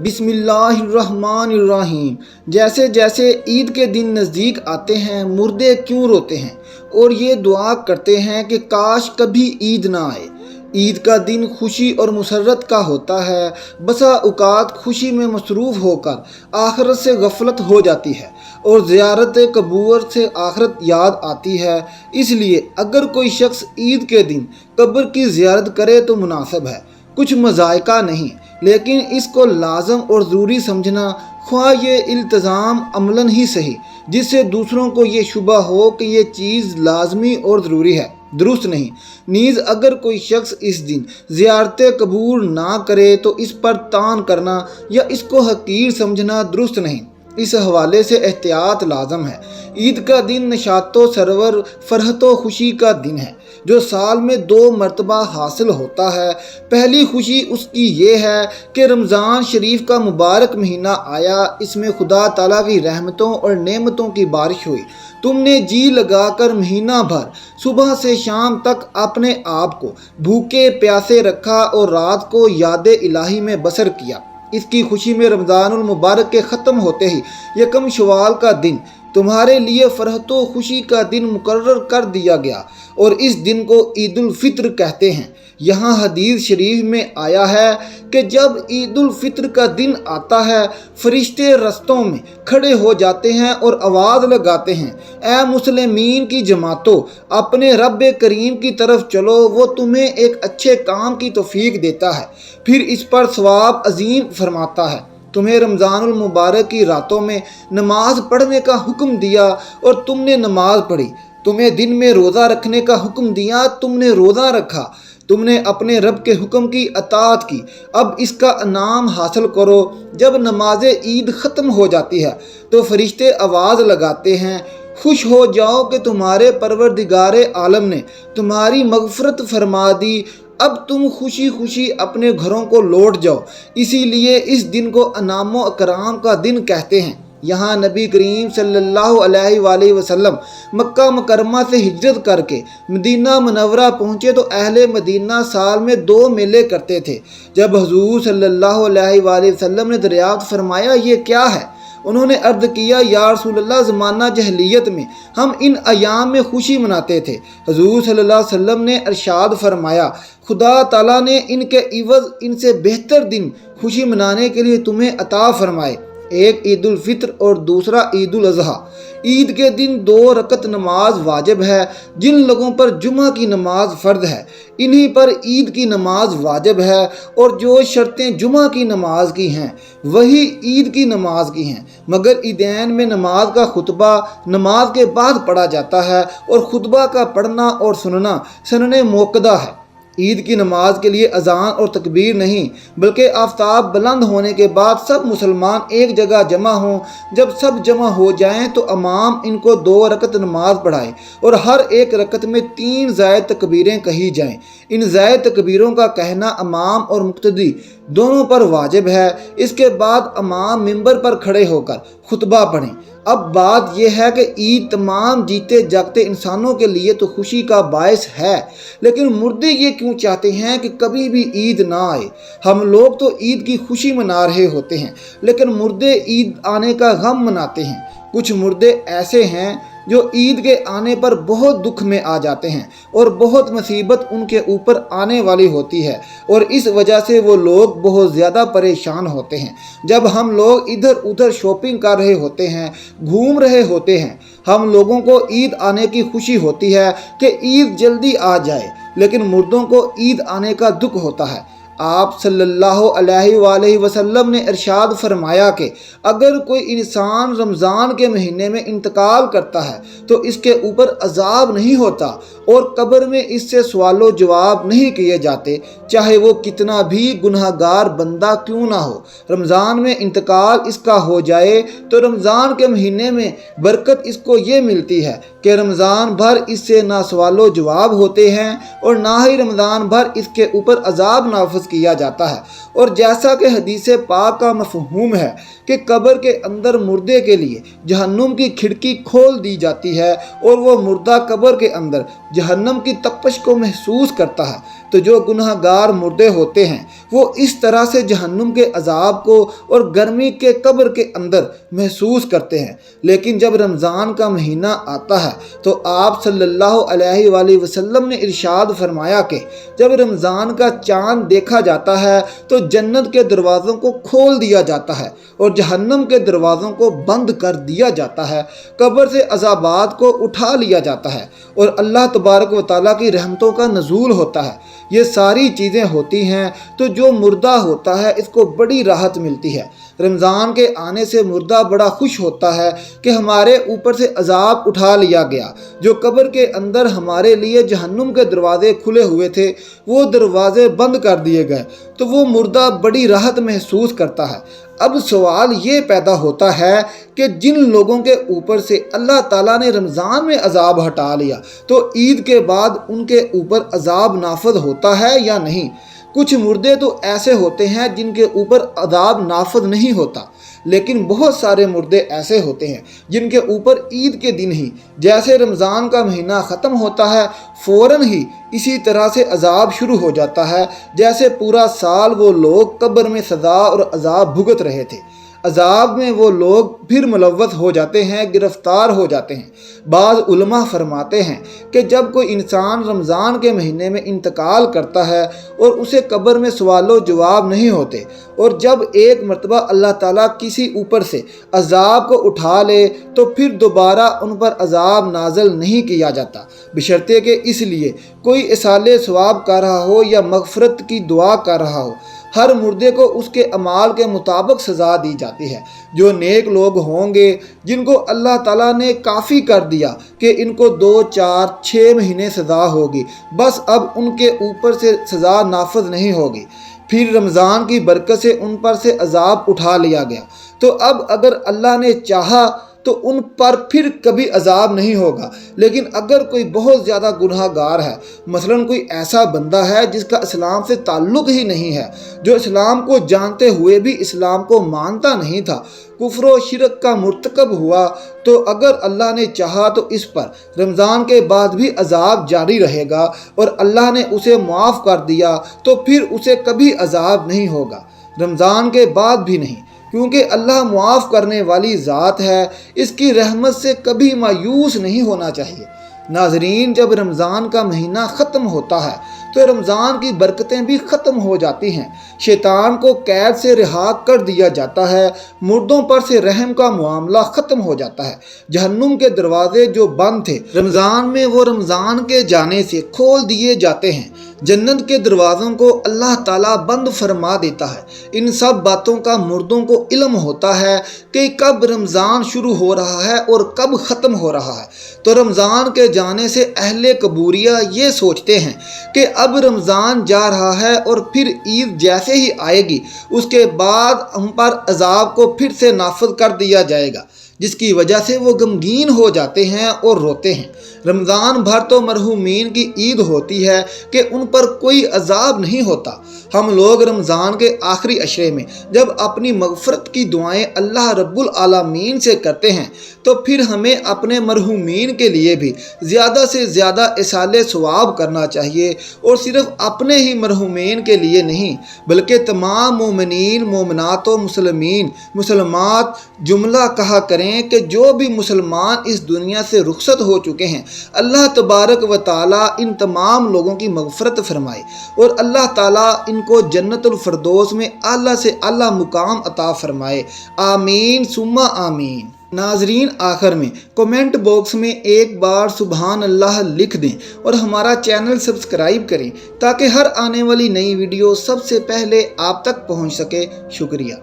بسم اللہ الرحمن الرحیم۔ جیسے جیسے عید کے دن نزدیک آتے ہیں مردے کیوں روتے ہیں اور یہ دعا کرتے ہیں کہ کاش کبھی عید نہ آئے۔ عید کا دن خوشی اور مسرت کا ہوتا ہے، بسا اوقات خوشی میں مصروف ہو کر آخرت سے غفلت ہو جاتی ہے اور زیارت قبور سے آخرت یاد آتی ہے۔ اس لیے اگر کوئی شخص عید کے دن قبر کی زیارت کرے تو مناسب ہے، کچھ مذائقہ نہیں، لیکن اس کو لازم اور ضروری سمجھنا، خواہ یہ التزام عملاً ہی صحیح، جس سے دوسروں کو یہ شبہ ہو کہ یہ چیز لازمی اور ضروری ہے، درست نہیں۔ نیز اگر کوئی شخص اس دن زیارت قبور نہ کرے تو اس پر طعن کرنا یا اس کو حقیر سمجھنا درست نہیں۔ اس حوالے سے احتیاط لازم ہے۔ عید کا دن نشاط و سرور، فرحت و خوشی کا دن ہے جو سال میں 2 مرتبہ حاصل ہوتا ہے۔ پہلی خوشی اس کی یہ ہے کہ رمضان شریف کا مبارک مہینہ آیا، اس میں خدا تعالیٰ کی رحمتوں اور نعمتوں کی بارش ہوئی۔ تم نے جی لگا کر مہینہ بھر صبح سے شام تک اپنے آپ کو بھوکے پیاسے رکھا اور رات کو یاد الہی میں بسر کیا۔ اس کی خوشی میں رمضان المبارک کے ختم ہوتے ہی یکم شوال کا دن تمہارے لیے فرحت و خوشی کا دن مقرر کر دیا گیا اور اس دن کو عید الفطر کہتے ہیں۔ یہاں حدیث شریف میں آیا ہے کہ جب عید الفطر کا دن آتا ہے فرشتے رستوں میں کھڑے ہو جاتے ہیں اور آواز لگاتے ہیں، اے مسلمین کی جماعتوں، اپنے رب کریم کی طرف چلو، وہ تمہیں ایک اچھے کام کی توفیق دیتا ہے، پھر اس پر ثواب عظیم فرماتا ہے۔ تمہیں رمضان المبارک کی راتوں میں نماز پڑھنے کا حکم دیا اور تم نے نماز پڑھی، تمہیں دن میں روزہ رکھنے کا حکم دیا، تم نے روزہ رکھا، تم نے اپنے رب کے حکم کی اطاعت کی، اب اس کا انعام حاصل کرو۔ جب نماز عید ختم ہو جاتی ہے تو فرشتے آواز لگاتے ہیں، خوش ہو جاؤ کہ تمہارے پروردگار عالم نے تمہاری مغفرت فرما دی، اب تم خوشی خوشی اپنے گھروں کو لوٹ جاؤ۔ اسی لیے اس دن کو انعام و اکرام کا دن کہتے ہیں۔ یہاں نبی کریم صلی اللہ علیہ وآلہ وسلم مکہ مکرمہ سے ہجرت کر کے مدینہ منورہ پہنچے تو اہل مدینہ سال میں 2 میلے کرتے تھے۔ جب حضور صلی اللہ علیہ وآلہ وسلم نے دریافت فرمایا یہ کیا ہے، انہوں نے عرض کیا یا رسول اللہ زمانہ جہلیت میں ہم ان ایام میں خوشی مناتے تھے۔ حضور صلی اللہ علیہ وسلم نے ارشاد فرمایا خدا تعالیٰ نے ان کے عوض ان سے بہتر دن خوشی منانے کے لیے تمہیں عطا فرمائے، ایک عید الفطر اور دوسرا عید الاضحیٰ۔ عید کے دن 2 رکعت نماز واجب ہے۔ جن لوگوں پر جمعہ کی نماز فرض ہے انہی پر عید کی نماز واجب ہے، اور جو شرطیں جمعہ کی نماز کی ہیں وہی عید کی نماز کی ہیں، مگر عیدین میں نماز کا خطبہ نماز کے بعد پڑھا جاتا ہے اور خطبہ کا پڑھنا اور سننا سنن موقدہ ہے۔ عید کی نماز کے لیے اذان اور تکبیر نہیں، بلکہ آفتاب بلند ہونے کے بعد سب مسلمان ایک جگہ جمع ہوں۔ جب سب جمع ہو جائیں تو امام ان کو 2 رکعت نماز پڑھائے اور ہر ایک رکعت میں 3 زائد تکبیریں کہی جائیں۔ ان زائد تکبیروں کا کہنا امام اور مقتدی دونوں پر واجب ہے۔ اس کے بعد امام منبر پر کھڑے ہو کر خطبہ پڑھیں۔ اب بات یہ ہے کہ عید تمام جیتے جاگتے انسانوں کے لیے تو خوشی کا باعث ہے، لیکن مردے یہ کیوں چاہتے ہیں کہ کبھی بھی عید نہ آئے؟ ہم لوگ تو عید کی خوشی منا رہے ہوتے ہیں لیکن مردے عید آنے کا غم مناتے ہیں۔ کچھ مردے ایسے ہیں جو عید کے آنے پر بہت دکھ میں آ جاتے ہیں اور بہت مصیبت ان کے اوپر آنے والی ہوتی ہے، اور اس وجہ سے وہ لوگ بہت زیادہ پریشان ہوتے ہیں۔ جب ہم لوگ ادھر ادھر شاپنگ کر رہے ہوتے ہیں، گھوم رہے ہوتے ہیں، ہم لوگوں کو عید آنے کی خوشی ہوتی ہے کہ عید جلدی آ جائے، لیکن مردوں کو عید آنے کا دکھ ہوتا ہے۔ آپ صلی اللہ علیہ وآلہ وسلم نے ارشاد فرمایا کہ اگر کوئی انسان رمضان کے مہینے میں انتقال کرتا ہے تو اس کے اوپر عذاب نہیں ہوتا اور قبر میں اس سے سوال و جواب نہیں کیے جاتے، چاہے وہ کتنا بھی گناہ گار بندہ کیوں نہ ہو۔ رمضان میں انتقال اس کا ہو جائے تو رمضان کے مہینے میں برکت اس کو یہ ملتی ہے کہ رمضان بھر اس سے نہ سوال و جواب ہوتے ہیں اور نہ ہی رمضان بھر اس کے اوپر عذاب نافذ کیا جاتا ہے۔ اور جیسا کہ حدیث پاک کا مفہوم ہے کہ قبر کے اندر مردے کے لیے جہنم کی کھڑکی کھول دی جاتی ہے اور وہ مردہ قبر کے اندر جہنم کی تپش کو محسوس کرتا ہے، تو جو گناہ گار مردے ہوتے ہیں وہ اس طرح سے جہنم کے عذاب کو اور گرمی کے قبر کے اندر محسوس کرتے ہیں۔ لیکن جب رمضان کا مہینہ آتا ہے تو آپ صلی اللہ علیہ وآلہ وسلم نے ارشاد فرمایا کہ جب رمضان کا چاند دیکھا جاتا ہے تو جنت کے دروازوں کو کھول دیا جاتا ہے اور جہنم کے دروازوں کو بند کر دیا جاتا ہے، قبر سے عذابات کو اٹھا لیا جاتا ہے اور اللہ تبارک و تعالیٰ کی رحمتوں کا نزول ہوتا ہے۔ یہ ساری چیزیں ہوتی ہیں تو جو مردہ ہوتا ہے اس کو بڑی راحت ملتی ہے۔ رمضان کے آنے سے مردہ بڑا خوش ہوتا ہے کہ ہمارے اوپر سے عذاب اٹھا لیا گیا، جو قبر کے اندر ہمارے لیے جہنم کے دروازے کھلے ہوئے تھے وہ دروازے بند کر دیے گئے، تو وہ مردہ بڑی راحت محسوس کرتا ہے۔ اب سوال یہ پیدا ہوتا ہے کہ جن لوگوں کے اوپر سے اللہ تعالیٰ نے رمضان میں عذاب ہٹا لیا تو عید کے بعد ان کے اوپر عذاب نافذ ہوتا ہے یا نہیں؟ کچھ مردے تو ایسے ہوتے ہیں جن کے اوپر عذاب نافذ نہیں ہوتا، لیکن بہت سارے مردے ایسے ہوتے ہیں جن کے اوپر عید کے دن ہی جیسے رمضان کا مہینہ ختم ہوتا ہے فوراً ہی اسی طرح سے عذاب شروع ہو جاتا ہے، جیسے پورا سال وہ لوگ قبر میں سزا اور عذاب بھگت رہے تھے۔ عذاب میں وہ لوگ پھر ملوث ہو جاتے ہیں، گرفتار ہو جاتے ہیں۔ بعض علماء فرماتے ہیں کہ جب کوئی انسان رمضان کے مہینے میں انتقال کرتا ہے اور اسے قبر میں سوال و جواب نہیں ہوتے، اور جب ایک مرتبہ اللہ تعالیٰ کسی اوپر سے عذاب کو اٹھا لے تو پھر دوبارہ ان پر عذاب نازل نہیں کیا جاتا، بشرطے کہ اس لیے کوئی اصال ثواب کر رہا ہو یا مغفرت کی دعا کر رہا ہو۔ ہر مردے کو اس کے اعمال کے مطابق سزا دی جاتی ہے۔ جو نیک لوگ ہوں گے جن کو اللہ تعالیٰ نے کافی کر دیا کہ ان کو 2، 4، 6 مہینے سزا ہوگی، بس اب ان کے اوپر سے سزا نافذ نہیں ہوگی، پھر رمضان کی برکت سے ان پر سے عذاب اٹھا لیا گیا، تو اب اگر اللہ نے چاہا تو ان پر پھر کبھی عذاب نہیں ہوگا۔ لیکن اگر کوئی بہت زیادہ گناہ گار ہے، مثلا کوئی ایسا بندہ ہے جس کا اسلام سے تعلق ہی نہیں ہے، جو اسلام کو جانتے ہوئے بھی اسلام کو مانتا نہیں تھا، کفر و شرک کا مرتکب ہوا، تو اگر اللہ نے چاہا تو اس پر رمضان کے بعد بھی عذاب جاری رہے گا، اور اللہ نے اسے معاف کر دیا تو پھر اسے کبھی عذاب نہیں ہوگا، رمضان کے بعد بھی نہیں، کیونکہ اللہ معاف کرنے والی ذات ہے، اس کی رحمت سے کبھی مایوس نہیں ہونا چاہیے۔ ناظرین، جب رمضان کا مہینہ ختم ہوتا ہے تو رمضان کی برکتیں بھی ختم ہو جاتی ہیں، شیطان کو قید سے رہا کر دیا جاتا ہے، مردوں پر سے رحم کا معاملہ ختم ہو جاتا ہے، جہنم کے دروازے جو بند تھے رمضان میں وہ رمضان کے جانے سے کھول دیے جاتے ہیں، جنت کے دروازوں کو اللہ تعالیٰ بند فرما دیتا ہے۔ ان سب باتوں کا مردوں کو علم ہوتا ہے کہ کب رمضان شروع ہو رہا ہے اور کب ختم ہو رہا ہے، تو رمضان کے جانے سے اہل قبوریہ یہ سوچتے ہیں کہ اب رمضان جا رہا ہے اور پھر عید جیسے ہی آئے گی اس کے بعد ہم پر عذاب کو پھر سے نافذ کر دیا جائے گا، جس کی وجہ سے وہ غمگین ہو جاتے ہیں اور روتے ہیں۔ رمضان بھر تو مرحومین کی عید ہوتی ہے کہ ان پر کوئی عذاب نہیں ہوتا۔ ہم لوگ رمضان کے آخری عشرے میں جب اپنی مغفرت کی دعائیں اللہ رب العالمین سے کرتے ہیں تو پھر ہمیں اپنے مرحومین کے لیے بھی زیادہ سے زیادہ اصال ثواب کرنا چاہیے، اور صرف اپنے ہی مرحومین کے لیے نہیں بلکہ تمام مومنین، مومنات و مسلمات جملہ کہا کریں کہ جو بھی مسلمان اس دنیا سے رخصت ہو چکے ہیں، اللہ تبارک و تعالیٰ ان تمام لوگوں کی مغفرت فرمائے اور اللہ تعالیٰ ان کو جنت الفردوس میں اعلیٰ سے اعلیٰ مقام عطا فرمائے، آمین ثم آمین۔ ناظرین، آخر میں کومنٹ باکس میں ایک بار سبحان اللہ لکھ دیں اور ہمارا چینل سبسکرائب کریں تاکہ ہر آنے والی نئی ویڈیو سب سے پہلے آپ تک پہنچ سکے۔ شکریہ۔